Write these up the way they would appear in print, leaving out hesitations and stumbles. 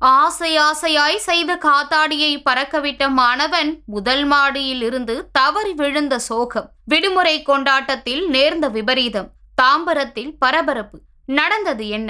ஆசை ஆசையாய் செய்த காத்தாடியை பறக்கவிட்ட மாணவன் முதல் மாடியில் இருந்து தவறி விழுந்த சோகம். விடுமுறை கொண்டாட்டத்தில் நேர்ந்த விபரீதம். தாம்பரத்தில் பரபரப்பு. நடந்தது என்ன?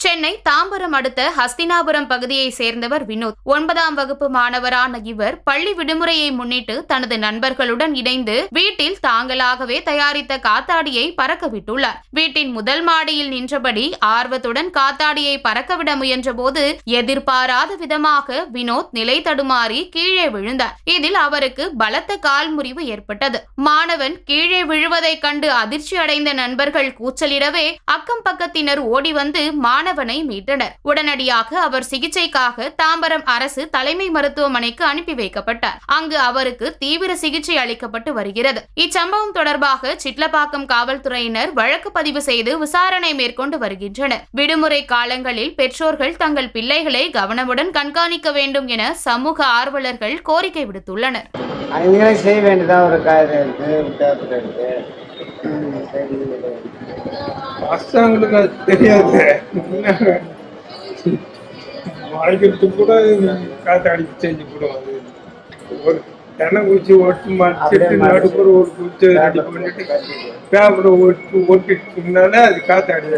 சென்னை தாம்பரம் அடுத்த ஹஸ்தினாபுரம் பகுதியை சேர்ந்தவர் வினோத். 9ஆம் வகுப்பு மாணவரான இவர் பள்ளி விடுமுறையை முன்னிட்டு தனது நண்பர்களுடன் இணைந்து வீட்டில் தாங்களாகவே தயாரித்த காத்தாடியை பறக்க விட்டுள்ளார். வீட்டின் முதல் மாடியில் நின்றபடி ஆர்வத்துடன் காத்தாடியை பறக்கவிட முயன்றபோது எதிர்பாராத விதமாக வினோத் நிலை தடுமாறி கீழே விழுந்தார். இதில் அவருக்கு பலத்த கால் முறிவு ஏற்பட்டது. மாணவன் கீழே விழுவதைக் கண்டு அதிர்ச்சி அடைந்த நண்பர்கள் கூச்சலிடவே அக்கம் பக்கத்தினர் ஓடி வந்து மாணவனை மீட்டனர். உடனடியாக அவர் சிகிச்சைக்காக தாம்பரம் அரசு தலைமை மருத்துவமனைக்கு அனுப்பி வைக்கப்பட்டார். அங்கு அவருக்கு தீவிர சிகிச்சை அளிக்கப்பட்டு வருகிறது. இச்சம்பவம் தொடர்பாக சிட்லப்பாக்கம் காவல்துறையினர் வழக்கு பதிவு செய்து விசாரணை மேற்கொண்டு வருகின்றனர். விடுமுறை காலங்களில் பெற்றோர்கள் தங்கள் பிள்ளைகளை கவனமுடன் கண்காணிக்க வேண்டும் என சமூக ஆர்வலர்கள் கோரிக்கை விடுத்துள்ளனர். பசங்களுக்கு அது தெரியாது. வாழ்க்கைக்கு கூட காத்தாடி செஞ்சு போடுவாங்க. ஒரு தென்னை குச்சி ஒட்டு மாட்டிட்டு நடுப்புற ஒரு குச்சி ரெடி பண்ணிட்டு பேப்பரை ஒட்டிட்டுனால அது காத்தாடி